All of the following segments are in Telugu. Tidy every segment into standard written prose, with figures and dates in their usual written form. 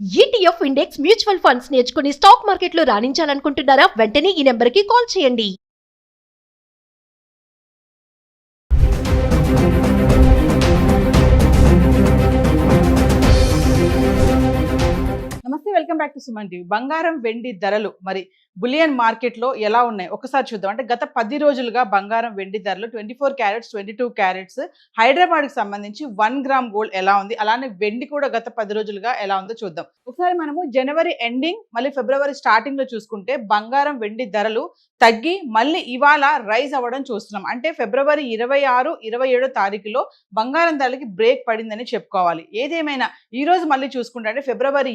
ETF ఇండెక్స్ మ్యూచువల్ ఫండ్స్ నేర్చుకుని స్టాక్ మార్కెట్లో రాణించాలనుకుంటున్నారా? వెంటనే ఈ నెంబర్కి కాల్ చేయండి. నమస్తే, welcome back to Suman TV. బంగారం వెండి ధరలు మరి బులియన్ మార్కెట్లో ఎలా ఉన్నాయి ఒకసారి చూద్దాం. అంటే గత 10 రోజులుగా బంగారం వెండి ధరలు 24 క్యారెట్స్ 22 క్యారెట్స్ హైదరాబాద్కి సంబంధించి 1 గ్రామ్ గోల్డ్ ఎలా ఉంది, అలానే వెండి కూడా గత 10 రోజులుగా ఎలా ఉందో చూద్దాం. ఒకసారి మనము జనవరి ఎండింగ్ మళ్ళీ ఫిబ్రవరి స్టార్టింగ్ లో చూసుకుంటే బంగారం వెండి ధరలు తగ్గి మళ్ళీ ఇవాళ రైజ్ అవ్వడం చూస్తున్నాం. అంటే ఫిబ్రవరి 26, 27 తారీఖులో బంగారం ధరలకి బ్రేక్ పడిందని చెప్పుకోవాలి. ఏదేమైనా ఈ రోజు మళ్ళీ చూసుకుంటే అంటే ఫిబ్రవరి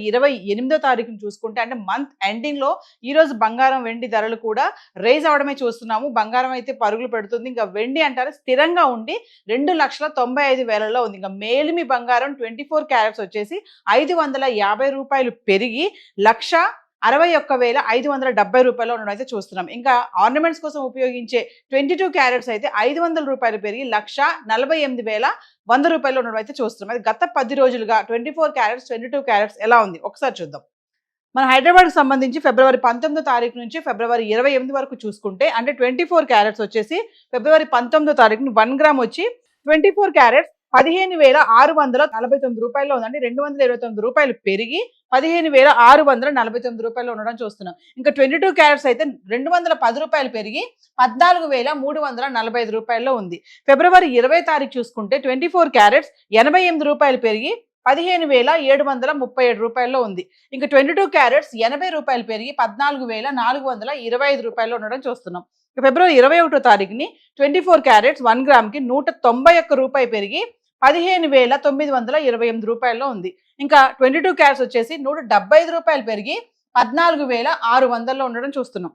28వ తారీఖును చూసుకుంటే అంటే మంత్ ఎండింగ్ లో ఈ రోజు బంగారం వెండి ధరలు కూడా రైజ్ అవడమే చూస్తున్నాము. బంగారం అయితే పరుగులు పెడుతుంది. ఇంకా వెండి అంటారు స్థిరంగా ఉండి 2,95,000లో ఉంది. ఇంకా మేలిమి బంగారం 24 క్యారెట్స్ వచ్చేసి 550 రూపాయలు పెరిగి 1,61,570 రూపాయలు ఉండడం అయితే చూస్తున్నాం. ఇంకా ఆర్నమెంట్స్ కోసం ఉపయోగించే 22 క్యారెట్స్ అయితే 500 రూపాయలు పెరిగి 1,48,100 రూపాయలు ఉండడం అయితే చూస్తున్నాం. అది గత 10 రోజులుగా 24 క్యారెట్స్ 22 క్యారెట్స్ ఎలా ఉంది ఒకసారి చూద్దాం. మన హైదరాబాద్కి సంబంధించి ఫిబ్రవరి 19వ తారీఖు నుంచి ఫిబ్రవరి 28 వరకు చూసుకుంటే అంటే 24 క్యారెట్స్ వచ్చేసి ఫిబ్రవరి 19వ తారీఖుని 1 గ్రామ్ వచ్చి 24 క్యారెట్స్ 15,649 రూపాయల్లో ఉందండి. 229 రూపాయలు పెరిగి 15,649 రూపాయలు ఉండడం చూస్తున్నాం. ఇంకా 22 క్యారెట్స్ అయితే 210 రూపాయలు పెరిగి 14,345 రూపాయల్లో ఉంది. ఫిబ్రవరి 20 తారీఖు చూసుకుంటే 24 క్యారెట్స్ 88 రూపాయలు పెరిగి 15,737 రూపాయల్లో ఉంది. ఇంకా 22 క్యారెట్స్ 80 రూపాయలు పెరిగి 14,425 రూపాయల్లో ఉండడం చూస్తున్నాం. ఫిబ్రవరి 21వ తారీఖుని 24 క్యారెట్స్ 1 గ్రామ్కి 191 రూపాయలు పెరిగి 15,928 రూపాయల్లో ఉంది. ఇంకా 22 క్యారెట్స్ వచ్చేసి 175 రూపాయలు పెరిగి 14,600లో ఉండడం చూస్తున్నాం.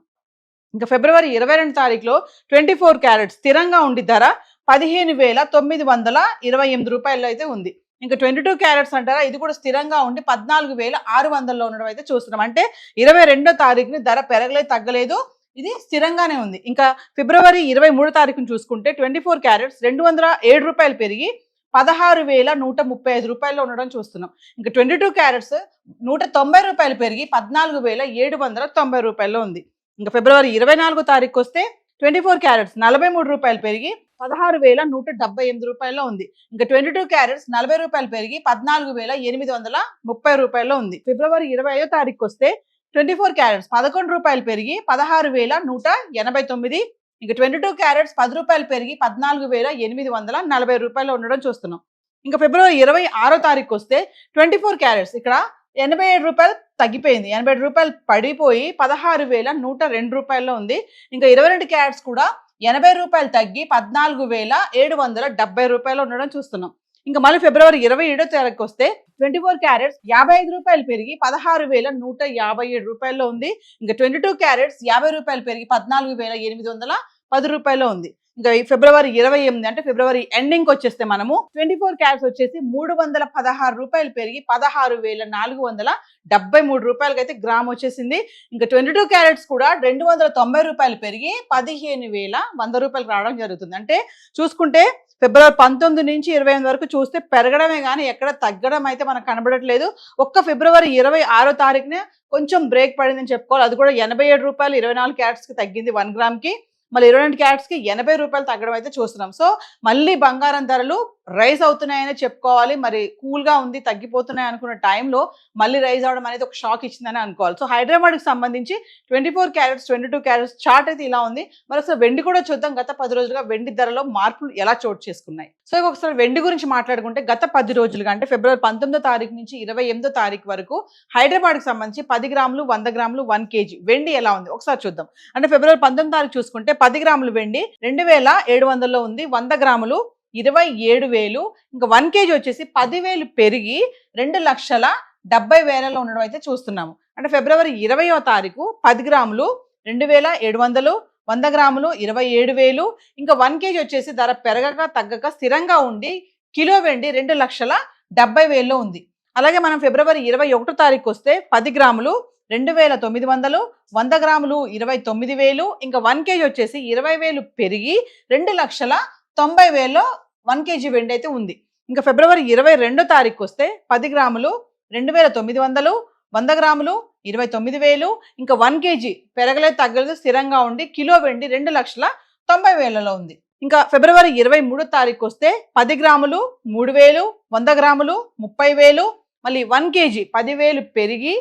ఇంకా ఫిబ్రవరి 22 తారీఖులో 24 క్యారెట్స్ స్థిరంగా ఉండి ధర 15,928 రూపాయల్లో అయితే ఉంది. ఇంకా 22 క్యారెట్స్ అంటారా, ఇది కూడా స్థిరంగా ఉండి 14,600లో ఉండడం అయితే చూస్తున్నాం. అంటే 22వ తారీఖుని ధర పెరగలేదు తగ్గలేదు, ఇది స్థిరంగానే ఉంది. ఇంకా ఫిబ్రవరి 23 తారీఖును చూసుకుంటే 24 క్యారెట్స్ 207 రూపాయలు పెరిగి 16,135 రూపాయల్లో ఉండడం చూస్తున్నాం. ఇంకా 22 క్యారెట్స్ 190 రూపాయలు పెరిగి 14,790 రూపాయల్లో ఉంది. ఇంకా ఫిబ్రవరి 24వ తారీఖు వస్తే 24 క్యారెట్స్ 43 రూపాయలు పెరిగి 16,178 రూపాయల్లో ఉంది. ఇంకా 22 క్యారెట్స్ 40 రూపాయలు పెరిగి 14,830 రూపాయల్లో ఉంది. ఫిబ్రవరి 25వ తారీఖు వస్తే 24 క్యారెట్స్ 11 రూపాయలు పెరిగి 16,189. ఇంకా 22 క్యారెట్స్ 10 రూపాయలు పెరిగి 14,840 రూపాయలు ఉండడం చూస్తున్నాం. ఇంకా ఫిబ్రవరి 26వ తారీఖు వస్తే 24 క్యారెట్స్ ఇక్కడ 87 రూపాయలు తగ్గిపోయింది. 87 రూపాయలు పడిపోయి 16,102 రూపాయల్లో ఉంది. ఇంకా 22 క్యారెట్స్ కూడా 80 రూపాయలు తగ్గి 14,770 రూపాయలు ఉండడం చూస్తున్నాం. ఇంకా మళ్ళీ ఫిబ్రవరి 27వ తారీఖు వస్తే 24 క్యారెట్స్ 55 రూపాయలు పెరిగి 16,157 రూపాయల్లో ఉంది. ఇంకా 22 క్యారెట్స్ 50 రూపాయలు పెరిగి 14,810 రూపాయల్లో ఉంది. ఇంకా ఫిబ్రవరి 28 అంటే ఫిబ్రవరి ఎండింగ్ వచ్చేస్తే మనము 24 క్యారెట్స్ వచ్చేసి 316 రూపాయలు పెరిగి 16,473 రూపాయలకి అయితే గ్రామ్ వచ్చేసింది. ఇంకా 22 క్యారెట్స్ కూడా 290 రూపాయలు పెరిగి 15,100 రూపాయలు రావడం జరుగుతుంది. అంటే చూసుకుంటే ఫిబ్రవరి 19 నుంచి 28 వరకు చూస్తే పెరగడమే కానీ ఎక్కడ తగ్గడం అయితే మనకు కనబడట్లేదు. ఒక్క ఫిబ్రవరి 26వ తారీఖునే కొంచెం బ్రేక్ పడిందని చెప్పుకోవాలి. అది కూడా 87 రూపాయలు 24 క్యారెట్స్కి తగ్గింది 1 గ్రామ్కి. మళ్ళీ 22 క్యారెట్స్కి 80 రూపాయలు తగ్గడం అయితే చూస్తున్నాం. సో మళ్ళీ బంగారం ధరలు రైజ్ అవుతున్నాయని చెప్పుకోవాలి. మరి కూల్గా ఉంది తగ్గిపోతున్నాయి అనుకున్న టైంలో మళ్ళీ రైజ్ అవడం అనేది ఒక షాక్ ఇచ్చిందని అనుకోవాలి. సో హైదరాబాద్కి సంబంధించి 24 క్యారెట్స్ 22 క్యారెట్స్ చార్ట్ అయితే ఇలా ఉంది. మరి ఒకసారి వెండి కూడా చూద్దాం. గత 10 రోజులుగా వెండి ధరలో మార్పులు ఎలా చోటు చేసుకున్నాయి. సో ఒకసారి వెండి గురించి మాట్లాడుకుంటే గత 10 రోజులుగా అంటే ఫిబ్రవరి 19వ తారీఖు నుంచి 28వ తారీఖు వరకు హైదరాబాద్కి సంబంధించి 10 గ్రాములు 100 గ్రాములు 1 kg వెండి ఎలా ఉంది ఒకసారి చూద్దాం. అంటే ఫిబ్రవరి 19వ తారీఖు చూసుకుంటే 10 గ్రాములు వెండి 2,700లో ఉంది. 100 గ్రాములు 27,000. ఇంకా 1 kg వచ్చేసి 10,000 పెరిగి 2,70,000లో ఉండడం అయితే చూస్తున్నాము. అంటే ఫిబ్రవరి 20వ తారీఖు 10 గ్రాములు 2,700, 100 గ్రాములు 27,000. ఇంకా 1 kg వచ్చేసి ధర పెరగక తగ్గక స్థిరంగా ఉండి కిలో వెండి 2,70,000లో ఉంది. అలాగే మనం ఫిబ్రవరి 21వ తారీఖు వస్తే 10 గ్రాములు 2,900, 100 గ్రాములు 29,000. ఇంకా 1 kg వచ్చేసి 20,000 పెరిగి 2,90,000లో 1 kg వెండి అయితే ఉంది. ఇంకా ఫిబ్రవరి 22వ తారీఖు వస్తే 10 గ్రాములు 2900, 100 గ్రాములు 29,000, ఇంకా 1 కేజీ పెరగలేదు తగ్గలేదు స్థిరంగా ఉండి కిలో వెండి 2,90,000లో ఉంది. ఇంకా ఫిబ్రవరి 23 తారీఖు వస్తే 10 గ్రాములు 3,000, 100 గ్రాములు 30,000, మళ్ళీ 1 కేజీ 10,000 పెరిగి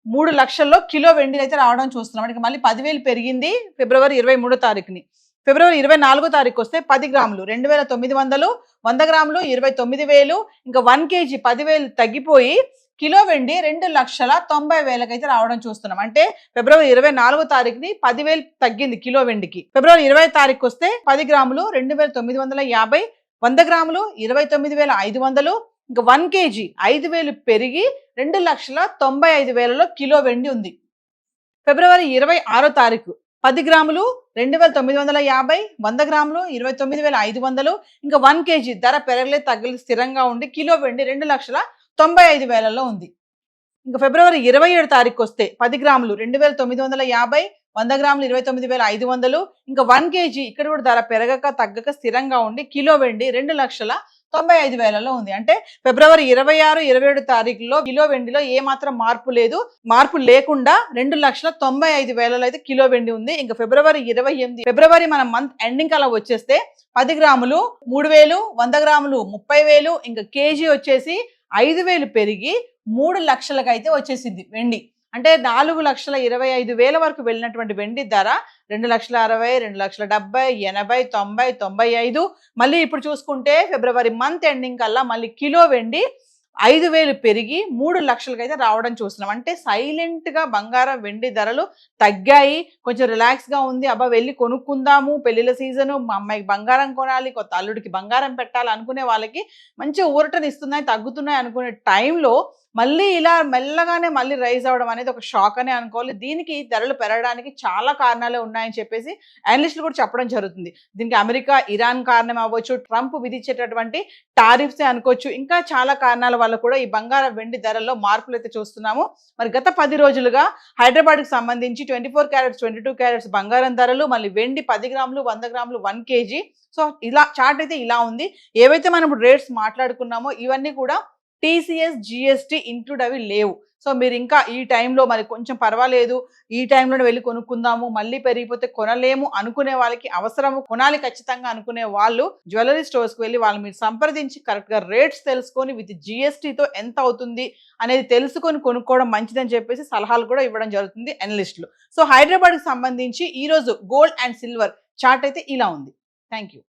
3 లక్షల్లో కిలో వెండి అయితే రావడం చూస్తున్నాం. అంటే మళ్ళీ 10,000 పెరిగింది ఫిబ్రవరి 23 తారీఖుని. ఫిబ్రవరి 24 తారీఖు వస్తే 10 గ్రాములు 2,900, 100 గ్రాములు 29,000, ఇంకా 1 కేజీ 10,000 తగ్గిపోయి కిలో వెండి 2,90,000 అయితే రావడం చూస్తున్నాం. అంటే ఫిబ్రవరి 24 తారీఖుని 10,000 తగ్గింది కిలో వెండికి. ఫిబ్రవరి 20 తారీఖు వస్తే 10 గ్రాములు 2,950, 100 గ్రాములు 29,500, ఇంకా 1 కేజీ 5,000 పెరిగి 2,95,000లో కిలో వెండి ఉంది. ఫిబ్రవరి 26 తారీఖు 10 గ్రాములు 2,950, 100 గ్రాములు 29,500, ఇంకా 1 కేజీ ధర పెరగలేదు తగ్గలేదు స్థిరంగా ఉండి కిలో వెండి 2,95,000లో ఉంది. ఇంకా ఫిబ్రవరి 27 తారీఖు వస్తే 10 గ్రాములు 2,950, 100 గ్రాములు 29,500, ఇంకా 1 కేజీ ఇక్కడ కూడా ధర పెరగక తగ్గక స్థిరంగా ఉండి కిలో వెండి 2,95,000లో ఉంది. అంటే ఫిబ్రవరి 26, 27 తారీఖులో కిలో వెండిలో ఏ మాత్రం మార్పు లేదు. మార్పు లేకుండా 2,95,000లో అయితే కిలో వెండి ఉంది. ఇంకా ఫిబ్రవరి 28, ఫిబ్రవరి మన మంత్ ఎండింగ్ అలా వచ్చేస్తే 10 గ్రాములు 3,000, 100 గ్రాములు 30,000, ఇంకా కేజీ వచ్చేసి 5,000 పెరిగి 3 లక్షలకు అయితే వచ్చేసింది వెండి. అంటే 4,25,000 వరకు వెళ్ళినటువంటి వెండి ధర 2,60,000, 2,70,000, 80, 90, 95. మళ్ళీ ఇప్పుడు చూసుకుంటే ఫిబ్రవరి మంత్ ఎండింగ్ కల్లా మళ్ళీ కిలో వెండి 5,000 పెరిగి 3 లక్షలకు అయితే రావడం చూస్తున్నాం. అంటే సైలెంట్ గా బంగారం వెండి ధరలు తగ్గాయి. కొంచెం రిలాక్స్ గా ఉంది. అబ్బా వెళ్ళి కొనుక్కుందాము, పెళ్లిళ్ళ సీజను, మా అమ్మాయికి బంగారం కొనాలి, కొత్త అల్లుడికి బంగారం పెట్టాలి అనుకునే వాళ్ళకి మంచి ఊరటని ఇస్తున్నాయి, తగ్గుతున్నాయి అనుకునే టైంలో మళ్ళీ ఇలా మెల్లగానే మళ్ళీ రైజ్ అవడం అనేది ఒక షాక్ అనే అనుకోవాలి. దీనికి ధరలు పెరగడానికి చాలా కారణాలే ఉన్నాయని చెప్పేసి అనలిస్టులు కూడా చెప్పడం జరుగుతుంది. దీనికి అమెరికా, ఇరాన్ కారణం అవ్వచ్చు, ట్రంప్ విధించేటటువంటి టారిఫ్స్ అనుకోవచ్చు, ఇంకా చాలా కారణాల వల్ల కూడా ఈ బంగారం వెండి ధరల్లో మార్పులు అయితే చూస్తున్నాము. మరి గత 10 రోజులుగా హైదరాబాద్కి సంబంధించి 24 క్యారెట్స్, 22 క్యారెట్స్ బంగారం ధరలు, మళ్ళీ వెండి 10 గ్రాములు, 100 గ్రాములు, 1 కేజీ. సో ఇలా చార్ట్ అయితే ఇలా ఉంది. ఏవైతే మనం రేట్స్ మాట్లాడుకున్నామో ఇవన్నీ కూడా టీసీఎస్, జిఎస్టీ ఇంక్లూడ్ అవి లేవు. సో మీరు ఇంకా ఈ టైంలో మరి కొంచెం పర్వాలేదు, ఈ టైంలోనే వెళ్ళి కొనుక్కుందాము, మళ్ళీ పెరిగిపోతే కొనలేము అనుకునే వాళ్ళకి, అవసరము కొనాలి ఖచ్చితంగా అనుకునే వాళ్ళు జ్యువెలరీ స్టోర్స్కి వెళ్ళి వాళ్ళు మీరు సంప్రదించి కరెక్ట్గా రేట్స్ తెలుసుకొని విత్ జిఎస్టీతో ఎంత అవుతుంది అనేది తెలుసుకొని కొనుక్కోవడం మంచిదని చెప్పేసి సలహాలు కూడా ఇవ్వడం జరుగుతుంది అనలిస్టులు. సో హైదరాబాద్కి సంబంధించి ఈరోజు గోల్డ్ అండ్ సిల్వర్ చార్ట్ అయితే ఇలా ఉంది. Thank you.